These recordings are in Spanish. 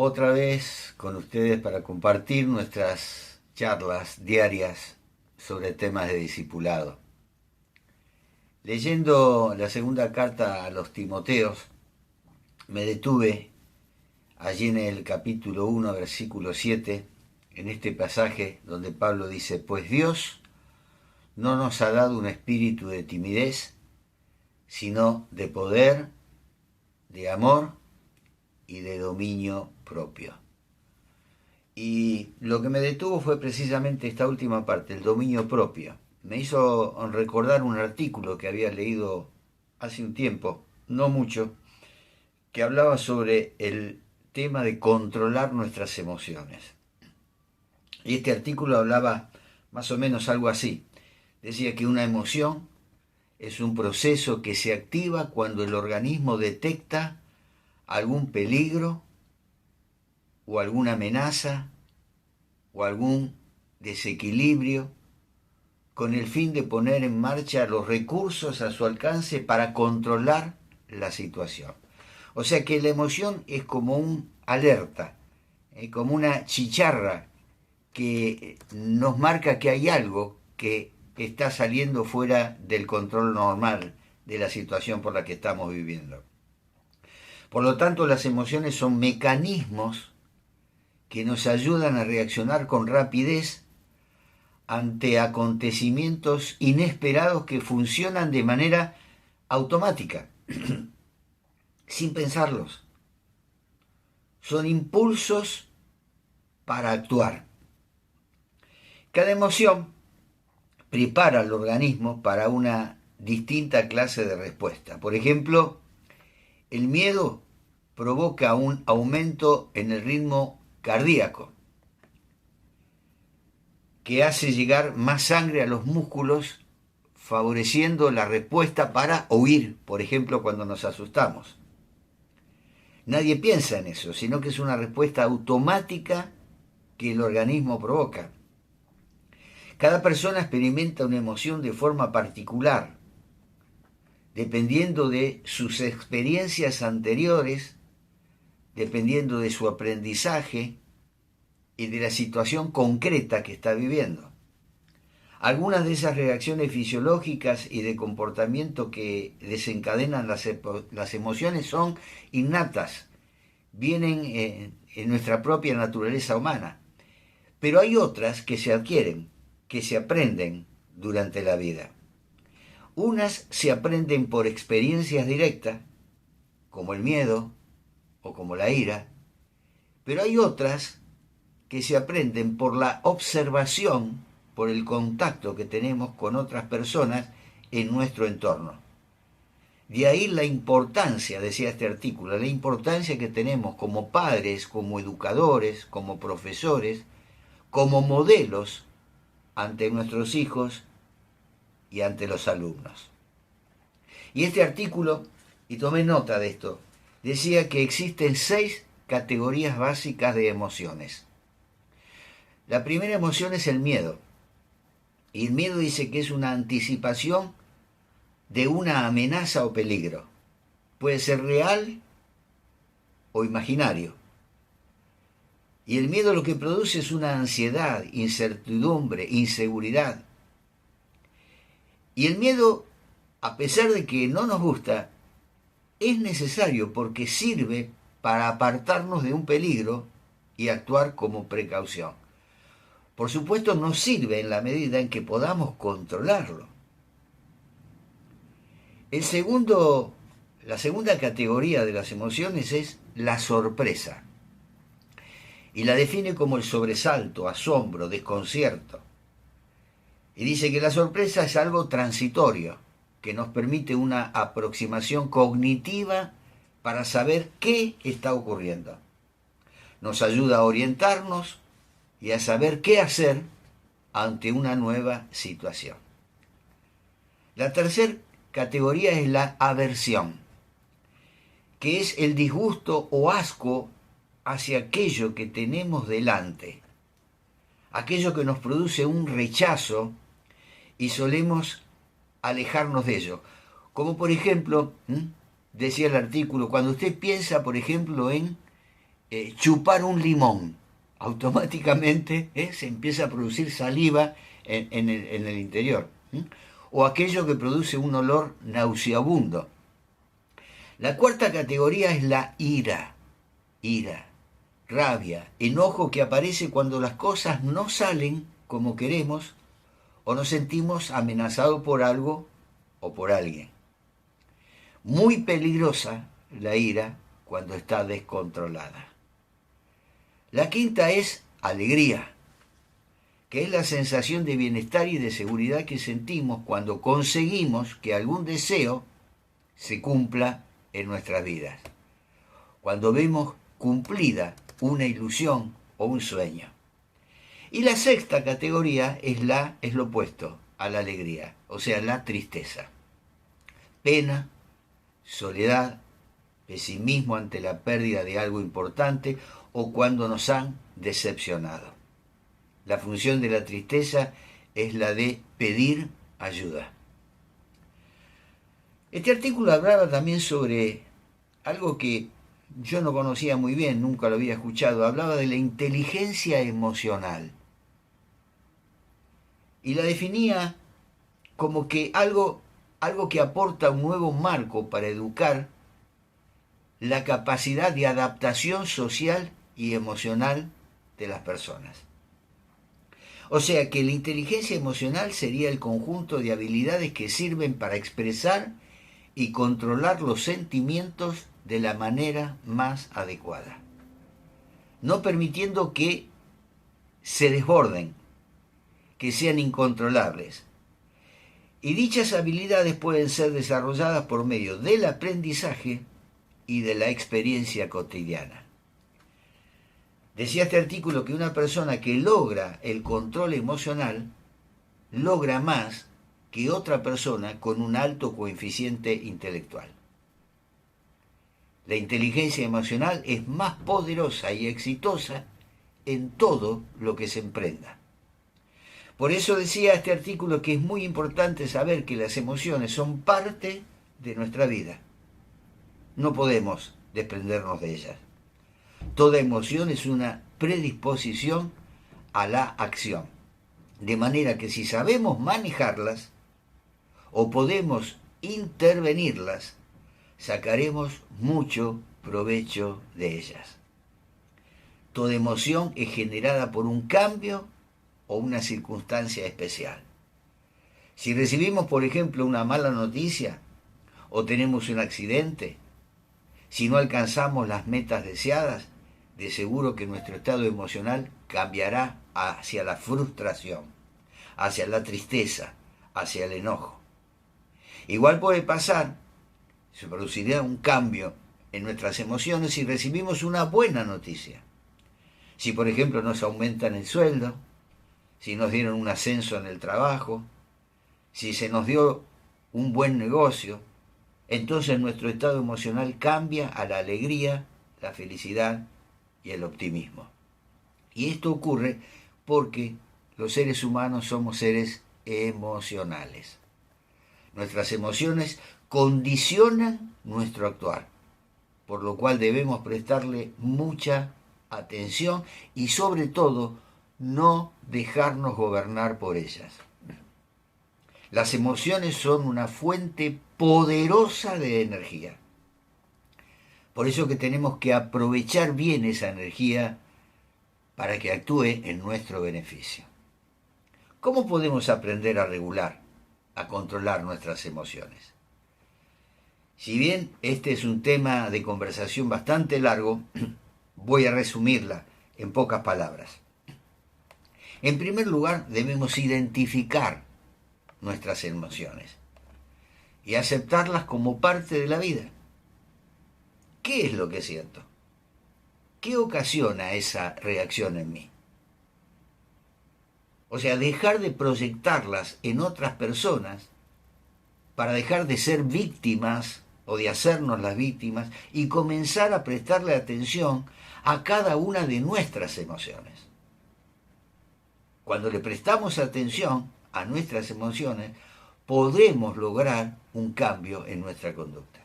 otra vez con ustedes para compartir nuestras charlas diarias sobre temas de discipulado. Leyendo la segunda carta a los Timoteos, me detuve allí en el capítulo 1, versículo 7, en este pasaje donde Pablo dice: pues Dios no nos ha dado un espíritu de timidez, sino de poder, de amor y de dominio propio. Y lo que me detuvo fue precisamente esta última parte, el dominio propio. Me hizo recordar un artículo que había leído hace un tiempo, no mucho, que hablaba sobre el tema de controlar nuestras emociones. Y este artículo hablaba más o menos algo así. Decía que una emoción es un proceso que se activa cuando el organismo detecta algún peligro o alguna amenaza o algún desequilibrio, con el fin de poner en marcha los recursos a su alcance para controlar la situación. O sea que la emoción es como un alerta, como una chicharra que nos marca que hay algo que está saliendo fuera del control normal de la situación por la que estamos viviendo. Por lo tanto, las emociones son mecanismos que nos ayudan a reaccionar con rapidez ante acontecimientos inesperados que funcionan de manera automática, sin pensarlos. Son impulsos para actuar. Cada emoción prepara al organismo para una distinta clase de respuesta. Por ejemplo, el miedo provoca un aumento en el ritmo cardíaco, que hace llegar más sangre a los músculos, favoreciendo la respuesta para huir, por ejemplo, cuando nos asustamos. Nadie piensa en eso, sino que es una respuesta automática que el organismo provoca. Cada persona experimenta una emoción de forma particular, dependiendo de sus experiencias anteriores, dependiendo de su aprendizaje y de la situación concreta que está viviendo. Algunas de esas reacciones fisiológicas y de comportamiento que desencadenan las emociones son innatas, vienen en nuestra propia naturaleza humana, pero hay otras que se adquieren, que se aprenden durante la vida. Unas se aprenden por experiencias directas, como el miedo o como la ira, pero hay otras que se aprenden por la observación, por el contacto que tenemos con otras personas en nuestro entorno. De ahí la importancia, decía este artículo, la importancia que tenemos como padres, como educadores, como profesores, como modelos ante nuestros hijos y ante los alumnos. Y este artículo, y tomé nota de esto, decía que existen 6 categorías básicas de emociones. La primera emoción es el miedo. Y el miedo dice que es una anticipación de una amenaza o peligro. Puede ser real o imaginario. Y el miedo lo que produce es una ansiedad, incertidumbre, inseguridad. Y el miedo, a pesar de que no nos gusta, es necesario porque sirve para apartarnos de un peligro y actuar como precaución. Por supuesto, nos sirve en la medida en que podamos controlarlo. La segunda categoría de las emociones es la sorpresa. Y la define como el sobresalto, asombro, desconcierto. Y dice que la sorpresa es algo transitorio, que nos permite una aproximación cognitiva para saber qué está ocurriendo. Nos ayuda a orientarnos y a saber qué hacer ante una nueva situación. La tercera categoría es la aversión, que es el disgusto o asco hacia aquello que tenemos delante, aquello que nos produce un rechazo y solemos alejarnos de ello. Como por ejemplo, decía el artículo, cuando usted piensa, por ejemplo, en chupar un limón. Automáticamente se empieza a producir saliva en el interior. O aquello que produce un olor nauseabundo. La cuarta categoría es la ira. Ira, rabia, enojo que aparece cuando las cosas no salen como queremos o nos sentimos amenazados por algo o por alguien. Muy peligrosa la ira cuando está descontrolada. La quinta es alegría, que es la sensación de bienestar y de seguridad que sentimos cuando conseguimos que algún deseo se cumpla en nuestras vidas. Cuando vemos cumplida una ilusión o un sueño. Y la sexta categoría es lo opuesto a la alegría, o sea, la tristeza. Pena, soledad, pesimismo ante la pérdida de algo importante o cuando nos han decepcionado. La función de la tristeza es la de pedir ayuda. Este artículo hablaba también sobre algo que yo no conocía muy bien, nunca lo había escuchado. Hablaba de la inteligencia emocional. Y la definía como que algo que aporta un nuevo marco para educar la capacidad de adaptación social y emocional de las personas. O sea que la inteligencia emocional sería el conjunto de habilidades que sirven para expresar y controlar los sentimientos de la manera más adecuada, no permitiendo que se desborden, que sean incontrolables. Y dichas habilidades pueden ser desarrolladas por medio del aprendizaje y de la experiencia cotidiana. Decía este artículo que una persona que logra el control emocional logra más que otra persona con un alto coeficiente intelectual. La inteligencia emocional es más poderosa y exitosa en todo lo que se emprenda. Por eso decía este artículo que es muy importante saber que las emociones son parte de nuestra vida. No podemos desprendernos de ellas. Toda emoción es una predisposición a la acción. De manera que si sabemos manejarlas o podemos intervenirlas, sacaremos mucho provecho de ellas. Toda emoción es generada por un cambio o una circunstancia especial. Si recibimos, por ejemplo, una mala noticia o tenemos un accidente, si no alcanzamos las metas deseadas, de seguro que nuestro estado emocional cambiará hacia la frustración, hacia la tristeza, hacia el enojo. Igual puede pasar, se producirá un cambio en nuestras emociones si recibimos una buena noticia. Si, por ejemplo, nos aumentan el sueldo, si nos dieron un ascenso en el trabajo, si se nos dio un buen negocio, entonces nuestro estado emocional cambia a la alegría, la felicidad y el optimismo. Y esto ocurre porque los seres humanos somos seres emocionales. Nuestras emociones condicionan nuestro actuar, por lo cual debemos prestarle mucha atención y sobre todo no dejarnos gobernar por ellas. Las emociones son una fuente poderosa de energía. Por eso que tenemos que aprovechar bien esa energía para que actúe en nuestro beneficio. ¿Cómo podemos aprender a regular, a controlar nuestras emociones? Si bien este es un tema de conversación bastante largo, voy a resumirla en pocas palabras. En primer lugar, debemos identificar nuestras emociones y aceptarlas como parte de la vida. ¿Qué es lo que siento? ¿Qué ocasiona esa reacción en mí? O sea, dejar de proyectarlas en otras personas para dejar de ser víctimas o de hacernos las víctimas y comenzar a prestarle atención a cada una de nuestras emociones. Cuando le prestamos atención a nuestras emociones, podremos lograr un cambio en nuestra conducta.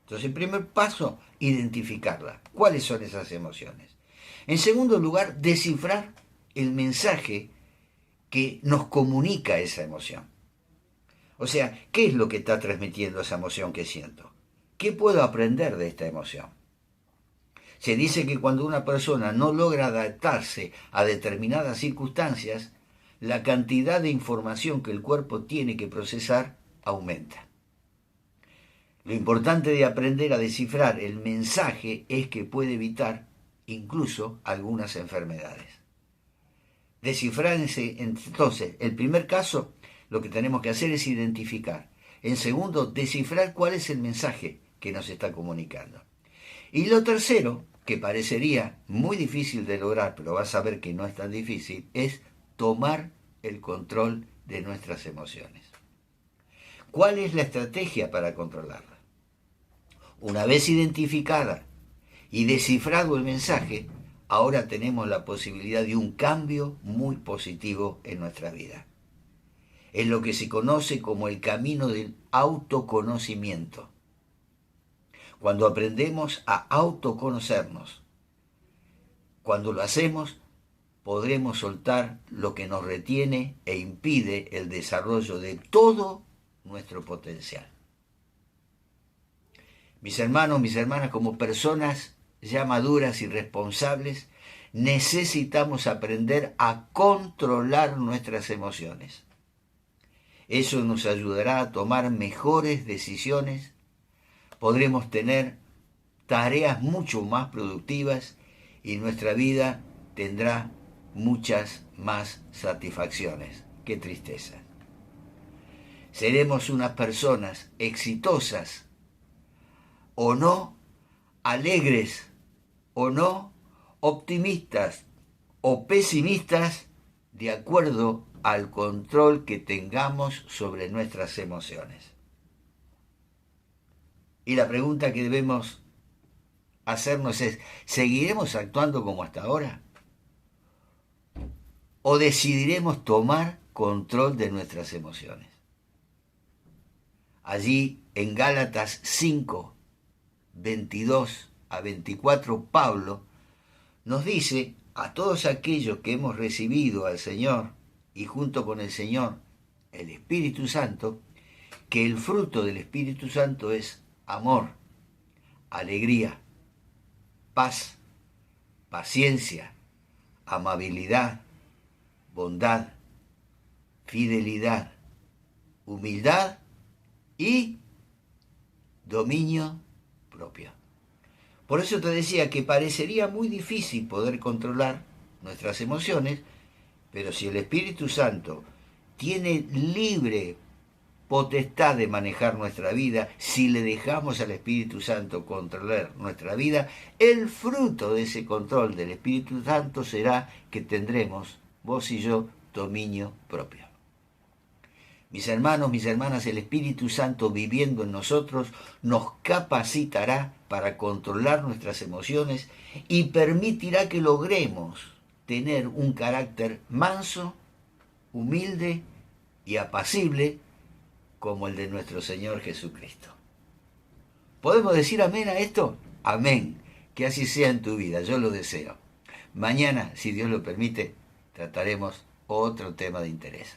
Entonces, el primer paso, identificarla. ¿Cuáles son esas emociones? En segundo lugar, descifrar el mensaje que nos comunica esa emoción. O sea, ¿qué es lo que está transmitiendo esa emoción que siento? ¿Qué puedo aprender de esta emoción? Se dice que cuando una persona no logra adaptarse a determinadas circunstancias, la cantidad de información que el cuerpo tiene que procesar aumenta. Lo importante de aprender a descifrar el mensaje es que puede evitar incluso algunas enfermedades. Descifrarse, entonces, el primer caso, lo que tenemos que hacer es identificar. En segundo, descifrar cuál es el mensaje que nos está comunicando. Y lo tercero, que parecería muy difícil de lograr, pero vas a ver que no es tan difícil, es tomar el control de nuestras emociones. ¿Cuál es la estrategia para controlarla? Una vez identificada y descifrado el mensaje, ahora tenemos la posibilidad de un cambio muy positivo en nuestra vida. Es lo que se conoce como el camino del autoconocimiento. Cuando aprendemos a autoconocernos, cuando lo hacemos, podremos soltar lo que nos retiene e impide el desarrollo de todo nuestro potencial. Mis hermanos, mis hermanas, como personas ya maduras y responsables, necesitamos aprender a controlar nuestras emociones. Eso nos ayudará a tomar mejores decisiones, podremos tener tareas mucho más productivas y nuestra vida tendrá muchas más satisfacciones. Qué tristeza. Seremos unas personas exitosas o no, alegres o no, optimistas o pesimistas, de acuerdo al control que tengamos sobre nuestras emociones. Y la pregunta que debemos hacernos es, ¿seguiremos actuando como hasta ahora? ¿O decidiremos tomar control de nuestras emociones? Allí en Gálatas 5, 22 a 24, Pablo nos dice a todos aquellos que hemos recibido al Señor y junto con el Señor el Espíritu Santo, que el fruto del Espíritu Santo es amor, alegría, paz, paciencia, amabilidad, bondad, fidelidad, humildad y dominio propio. Por eso te decía que parecería muy difícil poder controlar nuestras emociones, pero si el Espíritu Santo tiene libre potestad de manejar nuestra vida, si le dejamos al Espíritu Santo controlar nuestra vida, el fruto de ese control del Espíritu Santo será que tendremos, vos y yo, dominio propio. Mis hermanos, mis hermanas, el Espíritu Santo viviendo en nosotros nos capacitará para controlar nuestras emociones y permitirá que logremos tener un carácter manso, humilde y apacible como el de nuestro Señor Jesucristo. ¿Podemos decir amén a esto? Amén. Que así sea en tu vida, yo lo deseo. Mañana, si Dios lo permite, trataremos otro tema de interés.